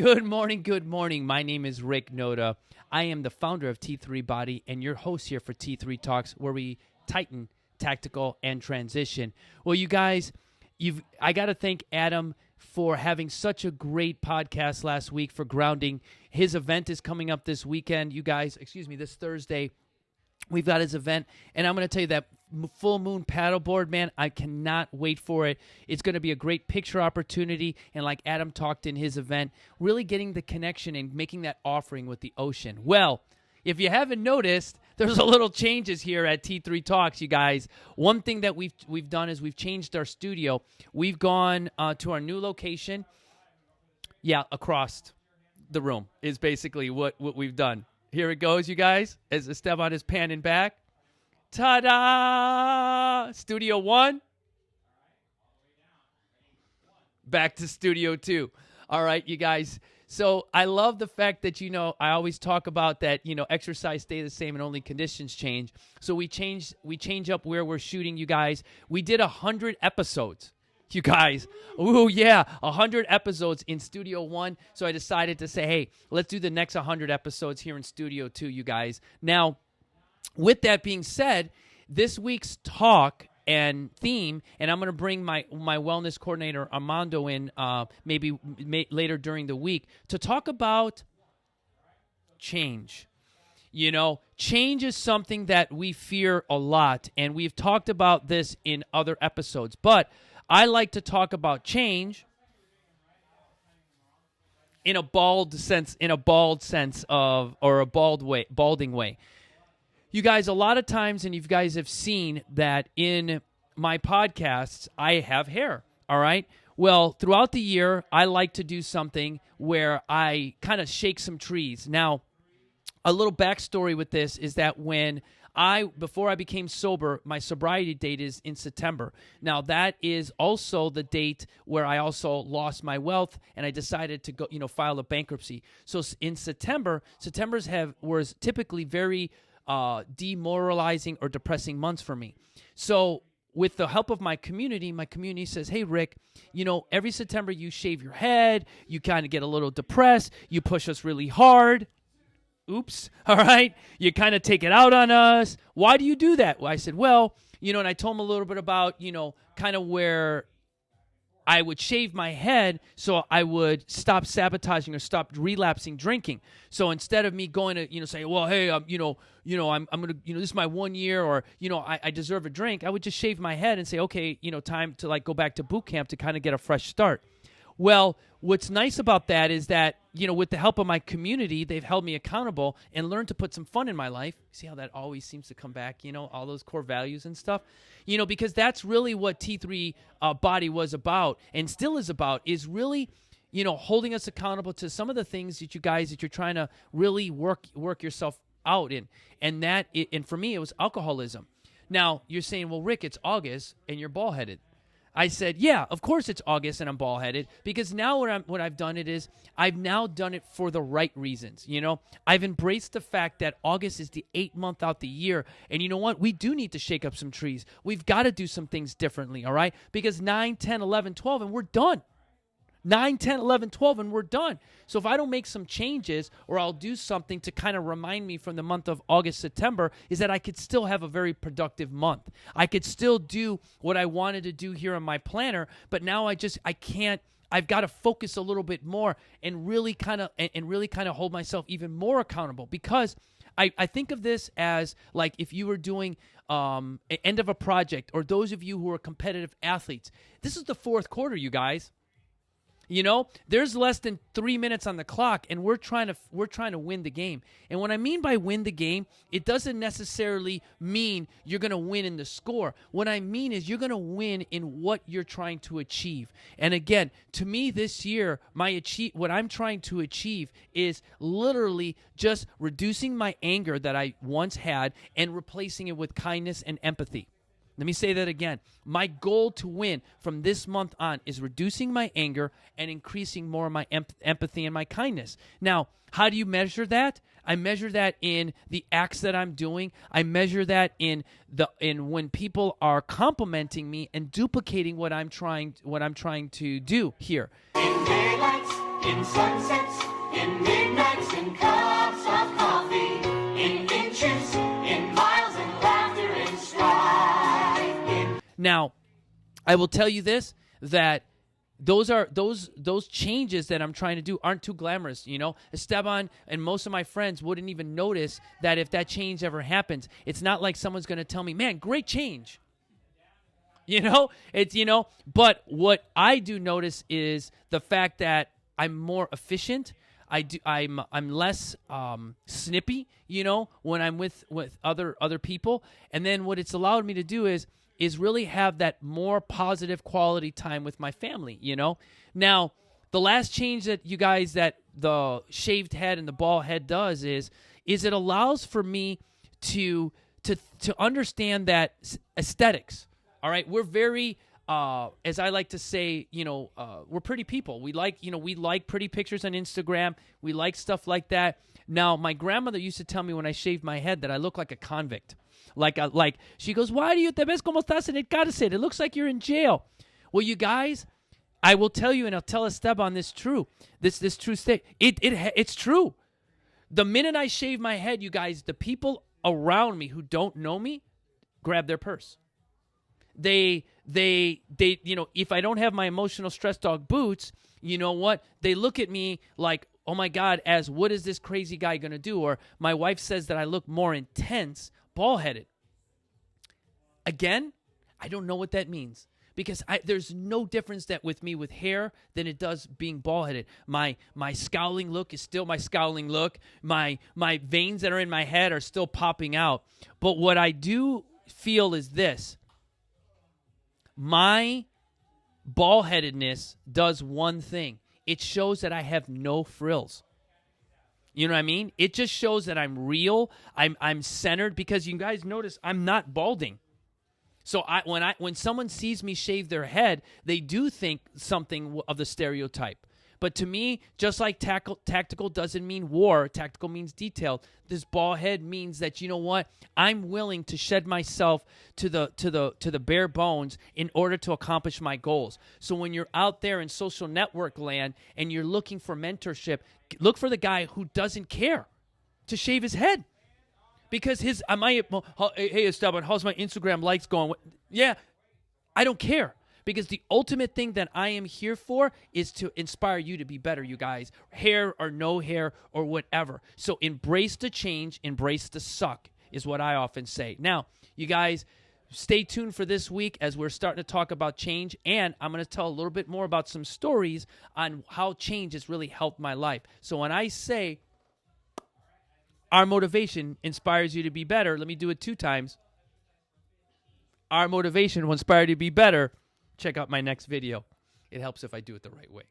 Good morning, good morning. My name is Rick Noda. I am the founder of T3 Body and your host here for T3 Talks, where we tighten, tactical, and transition. Well, you guys, I got to thank Adam for having such a great podcast last week for grounding. His event is coming up this weekend, you guys, this Thursday. We've got his event, and I'm going to tell you that full moon paddleboard, man, I cannot wait for it. It's going to be a great picture opportunity, and like Adam talked in his event, really getting the connection and making that offering with the ocean. Well, if you haven't noticed, there's a little changes here at T3 Talks, you guys. One thing that we've done is we've changed our studio. We've gone to our new location. Yeah, across the room is basically what we've done. Here it goes, you guys, as Esteban is panning back. Ta-da! Studio 1. Back to Studio 2. All right, you guys. So I love the fact that, I always talk about that, exercise stay the same and only conditions change. So we change up where we're shooting, you guys. We did 100 episodes. You guys, ooh, yeah, 100 episodes in Studio 1. So I decided to say, hey, let's do the next 100 episodes here in Studio 2, you guys. Now, with that being said, this week's talk and theme, and I'm going to bring my wellness coordinator, Armando, in maybe later during the week to talk about change. Change is something that we fear a lot, and we've talked about this in other episodes, but I like to talk about change in a balding way. You guys, a lot of times, and you guys have seen that in my podcasts, I have hair, all right? Well, throughout the year, I like to do something where I kind of shake some trees. Now, a little backstory with this is that before I became sober, my sobriety date is in September. Now, that is also the date where I also lost my wealth, and I decided to go, file a bankruptcy. So in September's was typically very demoralizing or depressing months for me. So with the help of my community says, hey, Rick, every September you shave your head, you kind of get a little depressed, you push us really hard. Oops, all right? You kind of take it out on us. Why do you do that? Well, I said, and I told him a little bit about, kind of where I would shave my head so I would stop sabotaging or stop relapsing drinking. So instead of me going to, say, well, hey, I'm going to, this is my 1 year or, I deserve a drink, I would just shave my head and say, okay, time to go back to boot camp to kind of get a fresh start. Well, what's nice about that is that, with the help of my community, they've held me accountable and learned to put some fun in my life. See how that always seems to come back, all those core values and stuff? Because that's really what T3 Body was about and still is about, is really, holding us accountable to some of the things that you're trying to really work yourself out in. And for me, it was alcoholism. Now, you're saying, well, Rick, it's August and you're bald-headed. I said, yeah, of course it's August and I'm bald-headed, because now what I've done is I've now done it for the right reasons. I've embraced the fact that August is the 8th month out the year, and you know what? We do need to shake up some trees. We've got to do some things differently, all right? Because 9, 10, 11, 12, and we're done. 9, 10, 11, 12, and we're done. So if I don't make some changes, or I'll do something to kind of remind me from the month of August, September, is that I could still have a very productive month. I could still do what I wanted to do here on my planner, but now I can't. I've got to focus a little bit more and really kind of hold myself even more accountable, because I think of this as like if you were doing an end of a project, or those of you who are competitive athletes. This is the fourth quarter, you guys. There's less than 3 minutes on the clock, and we're trying to win the game. And what I mean by win the game, it doesn't necessarily mean you're going to win in the score. What I mean is you're going to win in what you're trying to achieve. And again, to me this year, what I'm trying to achieve is literally just reducing my anger that I once had and replacing it with kindness and empathy. Let me say that again. My goal to win from this month on is reducing my anger and increasing more of my empathy and my kindness. Now, how do you measure that? I measure that in the acts that I'm doing. I measure that in when people are complimenting me and duplicating what I'm trying to do here. In daylight, in sunsets, in midnights, in cups of coffee, in inches, in miles, in laughter, in strife. Now, I will tell you this, that those changes that I'm trying to do aren't too glamorous, you know. Esteban and most of my friends wouldn't even notice that if that change ever happens. It's not like someone's going to tell me, "Man, great change." But what I do notice is the fact that I'm more efficient. I'm less snippy, when I'm with other people. And then what it's allowed me to do is really have that more positive quality time with my family, Now, the last change that that the shaved head and the bald head does is it allows for me to understand that aesthetics. All right, we're very, as I like to say, we're pretty people. We like pretty pictures on Instagram. We like stuff like that. Now, my grandmother used to tell me when I shaved my head that I look like a convict. Like she goes, "Why do you te ves como estás en el cárcel? It looks like you're in jail." Well, you guys, I will tell you, and I'll tell Esteban this true state. It's true. The minute I shave my head, you guys, the people around me who don't know me grab their purse. They if I don't have my emotional stress dog boots, you know what? They look at me like, "Oh my God," as what is this crazy guy going to do? Or my wife says that I look more intense, bald-headed. Again, I don't know what that means, because there's no difference that with me with hair than it does being bald-headed. My scowling look is still my scowling look. My veins that are in my head are still popping out. But what I do feel is this. My bald-headedness does one thing. It shows that I have no frills. You know what I mean? It just shows that I'm real. I'm centered, because you guys notice I'm not balding. So when someone sees me shave their head, they do think something of the stereotype. But to me, just like tactical doesn't mean war, tactical means detailed. This bald head means that, you know what? I'm willing to shed myself to the bare bones in order to accomplish my goals. So when you're out there in social network land and you're looking for mentorship, look for the guy who doesn't care to shave his head. Because hey Esteban, how's my Instagram likes going? Yeah, I don't care. Because the ultimate thing that I am here for is to inspire you to be better, you guys. Hair or no hair or whatever. So embrace the change, embrace the suck is what I often say. Now, you guys, stay tuned for this week as we're starting to talk about change. And I'm going to tell a little bit more about some stories on how change has really helped my life. So when I say our motivation inspires you to be better, let me do it 2 times. Our motivation will inspire you to be better. Check out my next video. It helps if I do it the right way.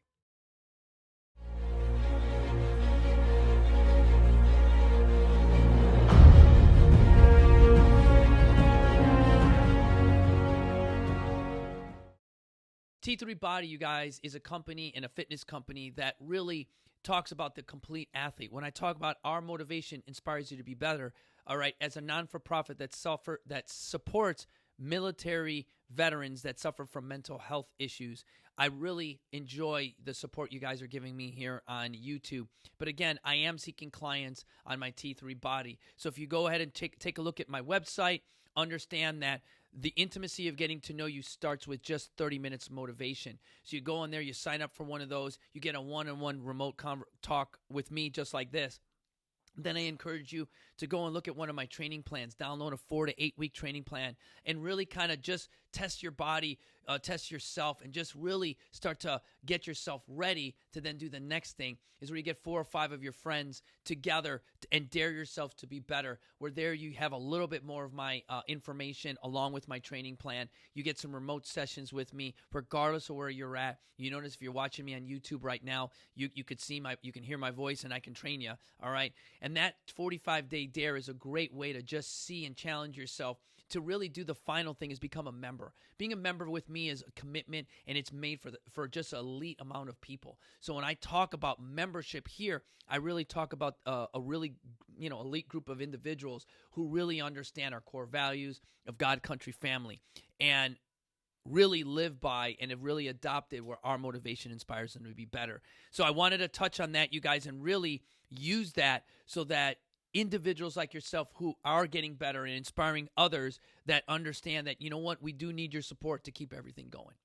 T3 Body, you guys, is a company and a fitness company that really talks about the complete athlete. When I talk about our motivation inspires you to be better, all right, as a non-for-profit that supports military veterans that suffer from mental health issues, I really enjoy the support you guys are giving me here on YouTube. But again, I am seeking clients on my T3 Body. So if you go ahead and take a look at my website, understand that the intimacy of getting to know you starts with just 30 minutes motivation. So you go on there, you sign up for one of those, you get a one-on-one remote talk with me just like this. Then I encourage you to go and look at one of my training plans, download a 4 to 8 week training plan, and really kind of just test your body, test yourself, and just really start to get yourself ready to then do the next thing, is where you get 4 or 5 of your friends together and dare yourself to be better, where there you have a little bit more of my information along with my training plan. You get some remote sessions with me regardless of where you're at. You notice if you're watching me on YouTube right now, you can hear my voice and I can train you, all right? And that 45-day dare is a great way to just see and challenge yourself to really do the final thing, is become a member. Being a member with me is a commitment, and it's made for just an elite amount of people. So when I talk about membership here, I really talk about a really elite group of individuals who really understand our core values of God, country, family. And really live by and have really adopted, where our motivation inspires them to be better. So I wanted to touch on that, you guys, and really use that so that individuals like yourself who are getting better and inspiring others that understand that, you know what, we do need your support to keep everything going.